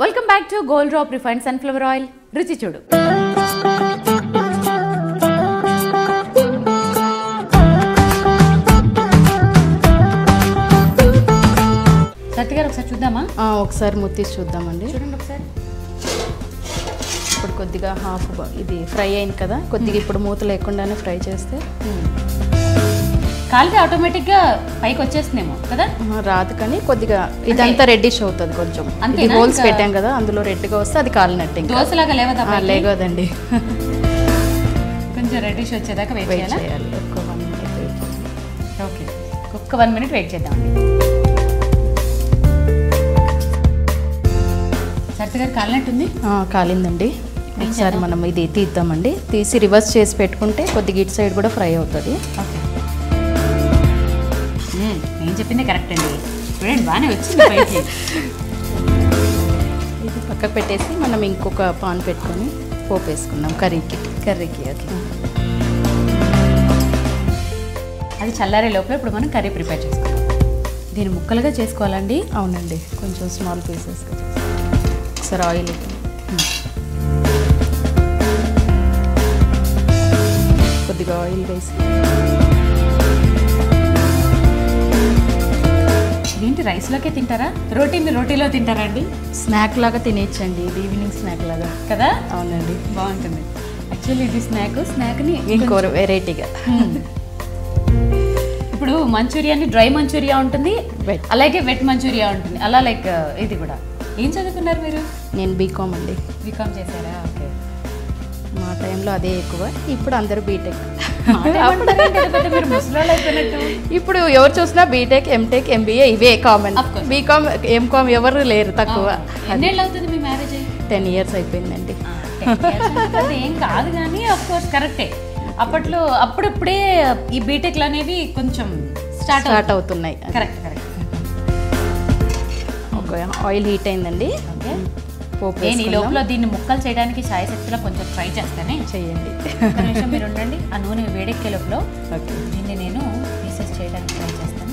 Welcome back to gold drop refined sunflower oil. రుచి చూడు. సత్య గారు ఒకసారి చూద్దామా? ఒకసారి ముత్తి చూద్దామండి. చూడండి ఒకసారి. ఇప్పుడు కొద్దిగా హాఫ్ ఇది ఫ్రై అయింది కదా, కొద్దిగా ఇప్పుడు మూత లేకుండానే ఫ్రై చేస్తే కాలితే ఆటోమేటిక్గా పైకి వచ్చేస్తుందేమో కదా. రాదు కానీ కొద్దిగా ఇదంతా రెడ్డిష్ అవుతుంది కొంచెం. ఇది హోల్స్ పెట్టాం కదా, అందులో రెడ్గా వస్తే అది కాలినట్టు. దోశలాగా లేవదా? లేవదండి, కొంచెం రెడ్డిష్ వచ్చేదాకా వెయిట్ చేయాలి. ఒక్క 1 minute వెయిట్ చేయాలి. ఓకే, ఒక్క 1 minute వెయిట్ చేద్దామండి. సరిత గారు కాలినట్టుంది. కాలిందండి. ఒకసారి మనం ఇది తీద్దామండి. తీసి రివర్స్ చేసి పెట్టుకుంటే కొద్దిగా ఇటు సైడ్ కూడా ఫ్రై అవుతుంది. ఓకే, నేను చెప్పింది కరెక్ట్ అండి. చూడండి బాగానే వచ్చింది పైకి. ఇది పక్కకు పెట్టేసి మనం ఇంకొక పాన్ పెట్టుకొని పోపు వేసుకుందాం కర్రీకి. ఓకే, అది చల్లారే లోపల ఇప్పుడు మనం కర్రీ ప్రిపేర్ చేసుకుందాం. దీన్ని ముక్కలుగా చేసుకోవాలండి. అవునండి, కొంచెం స్మాల్ పీసెస్. ఒకసారి ఆయిల్ కొద్దిగా ఆయిల్ వేసి. ఏంటి రైస్లోకే తింటారా? రోటీలో తింటారా అండి? స్నాక్ లాగా తినేయచ్చండి, ఇది ఈవినింగ్ స్నాక్ లాగా కదా. అవునండి, బాగుంటుంది. యాక్చువల్లీ ఇది స్నాక్ని ఇంకో వెరైటీగా. ఇప్పుడు మంచూరియాని డ్రై మంచూరియా ఉంటుంది, అలాగే వెట్ మంచూరియా ఉంటుంది. అలా లైక్ ఇది కూడా. ఏం చదువుకున్నారు మీరు? నేను బీకామ్ అండి. బీకామ్ చేశారా? ఓకే. మా టైంలో అదే ఎక్కువ, ఇప్పుడు అందరూ బీటెక్. మీరు ముసలోళ్ళు అయిపోయినట్టు. ఇప్పుడు ఎవరు చూసినా బీటెక్, ఎంటెక్, ఎంబీఏ ఇవే కామన్. బీకామ్, ఎంకామ్ ఎవరు లేరు, తక్కువ. ఎన్నేళ్ళు అవుతుంది మీ మ్యారేజ్ అయ్యి? 10 years అయిపోయిందండి. ఏం కాదు కానీ ఆఫ్ కోర్స్ కరెక్టే. అప్పట్లో అప్పుడప్పుడే ఈ బీటెక్లు అనేవి కొంచెం స్టార్ట్ అవుతున్నాయి. కరెక్ట్. ఒక ఆయిల్ హీట్ అయిందండి. ఓకే, పోపు నేను ఈ లోపల దీన్ని ముక్కలు చేయడానికి ఛాయశక్తిలో కొంచెం ట్రై చేస్తానే. చేయండి. ఒక నిమిషం మీరు ఉండండి. ఆ నూనె వేడెక్కే లోపల ఓకే, దీన్ని నేను పీసెస్ చేయడానికి ట్రై చేస్తాను.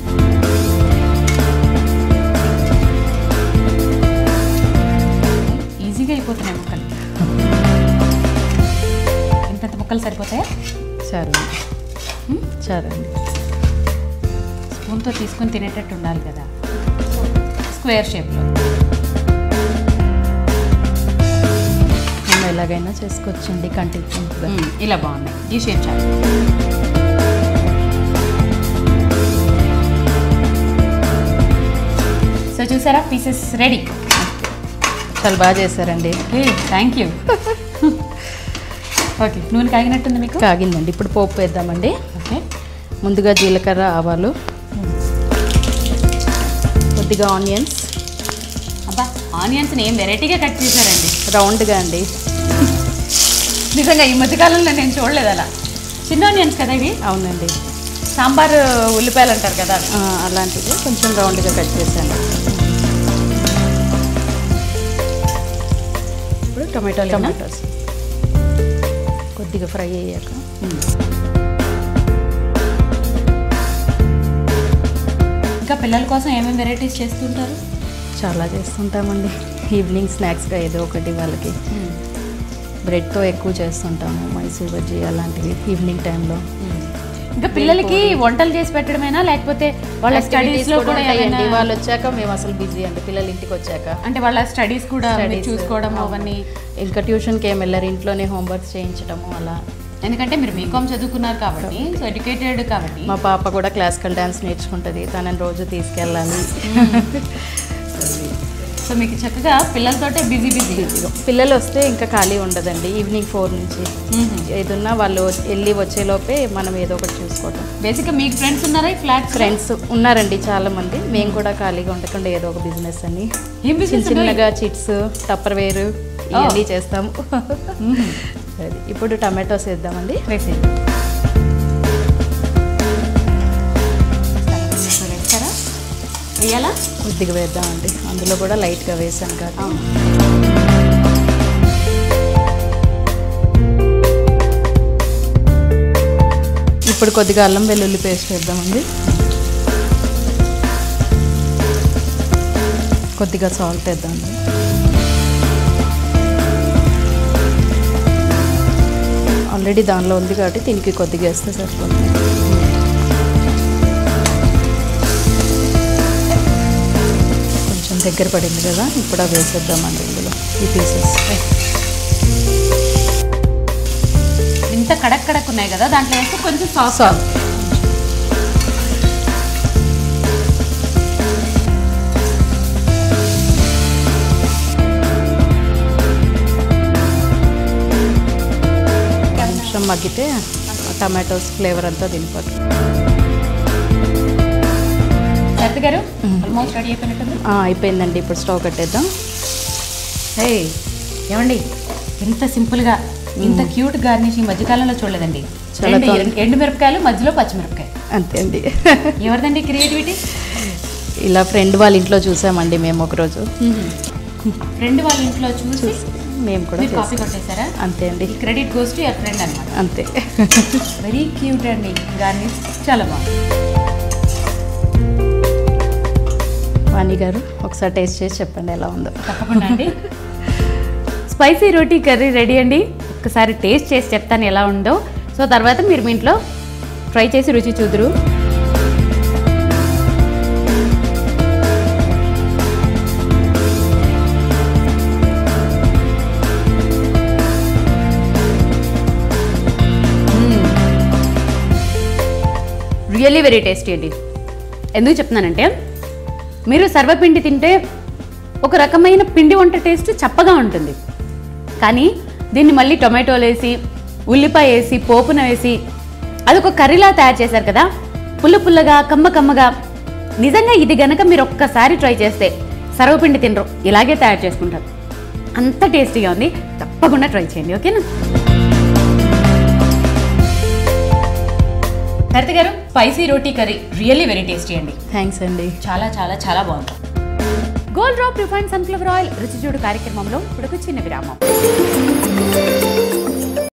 ఈజీగా అయిపోతున్నాయి ముక్కలు. ఇంత ముక్కలు సరిపోతాయా? చాలండి. స్పూన్తో తీసుకొని తినేటట్టు ఉండాలి కదా, స్క్వేర్ షేప్లో. మనం ఎలాగైనా చేసుకోవచ్చండి, కంటికి ఇలా బాగున్నాయి. ఈ షేప్ చాలు. సో చూసారా, పీసెస్ రెడీ. చాలా బాగా చేశారండి. Thank you. ఓకే, నూనె కాగినట్టుంది మీకు? కాగిందండి. ఇప్పుడు పోపు వేద్దామండి. ఓకే, ముందుగా జీలకర్ర, ఆవాలు, కొద్దిగా ఆనియన్స్. అబ్బా, ఆనియన్స్ని ఏం వెరైటీగా కట్ చేశారండి. రౌండ్గా అండి. నిజంగా ఈ మధ్యకాలంలో నేను చూడలేదు అలా. చిన్న ఆనియన్స్ కదా ఇవి? అవునండి, సాంబార్ ఉల్లిపాయలు అంటారు కదా, అలాంటివి కొంచెం రౌండ్గా కట్ చేశాను. ఇప్పుడు టొమాటోస్ కొద్దిగా ఫ్రై అయ్యాక ఇంకా పిల్లల కోసం ఏమేమి వెరైటీస్ చేస్తుంటారు? చాలా చేస్తుంటామండి. ఈవినింగ్ స్నాక్స్గా ఏదో ఒకటి వాళ్ళకి. బ్రెడ్తో ఎక్కువ చేస్తుంటాము, మైసూర్ బజ్జీ అలాంటివి ఈవినింగ్ టైంలో. ఇంకా పిల్లలకి వంటలు చేసి పెట్టడమేనా, లేకపోతే వాళ్ళ స్టడీస్లో కూడా? వాళ్ళు వచ్చాక మేము అసలు బిజీ అండి, పిల్లలు ఇంటికి వచ్చాక. అంటే వాళ్ళ స్టడీస్ కూడా చూసుకోవడం అవన్నీ. ఇంకా ట్యూషన్కి ఏమి వెళ్ళారు, ఇంట్లోనే హోంవర్క్స్ చేయించడము అలా. ఎందుకంటే మీరు బీకామ్ చదువుకున్నారు కాబట్టి, సో ఎడ్యుకేటెడ్ కాబట్టి. మా పాప కూడా క్లాసికల్ డ్యాన్స్ నేర్చుకుంటుంది, తనని రోజు తీసుకెళ్ళాలి. సో మీకు చక్కగా పిల్లలతోటే బిజీ. పిల్లలు వస్తే ఇంకా ఖాళీ ఉండదండి. ఈవినింగ్ 4 నుంచి ఏదన్నా వాళ్ళు వెళ్ళి వచ్చేలోపే మనం ఏదో ఒకటి చూసుకోవటం. బేసిక్గా మీకు ఫ్రెండ్స్ ఉన్నారా? ఫ్రెండ్స్ ఉన్నారండి చాలా మంది. మేము కూడా ఖాళీగా ఉండకుండా ఏదో ఒక బిజినెస్ అని చిన్నగా చిట్స్, టప్పర్ వేరు ఇవన్నీ చేస్తాము. ఇప్పుడు టమాటోస్ వేద్దామండి. వేయాలా? కొద్దిగా వేద్దామండి, అందులో కూడా లైట్గా వేసాను కదా. ఇప్పుడు కొద్దిగా అల్లం వెల్లుల్లి పేస్ట్ వేద్దామండి. కొద్దిగా సాల్ట్ వేద్దామండి. ఆల్రెడీ దానిలో ఉంది కాబట్టి దీనికి కొద్దిగా వేస్తే సరిపోతుంది. కొంచెం దగ్గర పడింది కదా, ఇప్పుడు అవి వేసేద్దామండి ఇందులో ఈ పీసెస్. ఇంత కడక్ కడక్ ఉన్నాయి కదా, దాంట్లో వేస్తే కొంచెం సాఫ్ట్. కొంచెం మగ్గితే టమాటోస్ ఫ్లేవర్ అంతా తినిపోతుంది. శరత్ గారు ఆల్మోస్ట్ రెడీ అయిపోయినట్టుంది. అయిపోయిందండి, ఇప్పుడు స్టవ్ కట్టేద్దాం. ఏమండి ఎంత సింపుల్గా ఇంత క్యూట్ గార్నిష్ ఈ మధ్యకాలంలో చూడలేదండి. ఎండు మిరపకాయలు మధ్యలో పచ్చిమిరపకాయ, అంతే అండి. ఎవరిదండి క్రియేటివిటీ? ఇలా ఫ్రెండ్ వాళ్ళ ఇంట్లో చూసామండి మేము ఒకరోజు. ఫ్రెండ్ వాళ్ళ ఇంట్లో చూసి మేము కూడా కాఫీ కొట్టేశారా? అంతే అండి. Credit goes to your friend అనమాట. అంతే. వెరీ క్యూట్ అండి గార్నిష్, చాలా బాగుంది. వాణి గారు ఒకసారి టేస్ట్ చేసి చెప్పండి ఎలా ఉందో. తప్పకుండా అండి. స్పైసీ రోటీ కర్రీ రెడీ అండి. ఒక్కసారి టేస్ట్ చేసి చెప్తాను ఎలా ఉందో. సో తర్వాత మీరు మీ ఇంట్లో ట్రై చేసి రుచి చూదురు. రియల్లీ వెరీ టేస్టీ అండి. ఎందుకు చెప్తున్నానంటే, మీరు సర్వపిండి తింటే ఒక రకమైన పిండి వంట టేస్ట్ చప్పగా ఉంటుంది. కానీ దీన్ని మళ్ళీ టొమాటోలు వేసి, ఉల్లిపాయ వేసి, పోపున వేసి అదొక కర్రీలా తయారు చేశారు కదా, పుల్ల పుల్లగా కమ్మ కమ్మగా. నిజంగా ఇది గనక మీరు ఒక్కసారి ట్రై చేస్తే సర్వపిండి తినరు, ఇలాగే తయారు చేసుకుంటారు. అంత టేస్టీగా ఉంది. తప్పకుండా ట్రై చేయండి, ఓకేనా? శరత్ గారు, స్పైసీ రోటీ కర్రీ రియల్లీ వెరీ టేస్టీ అండి. థ్యాంక్స్ అండి. చాలా చాలా చాలా బాగుంది. Gold drop refined sunflower oil రుచి చూడు కార్యక్రమంలో ఇప్పుడు చిన్న విరామం.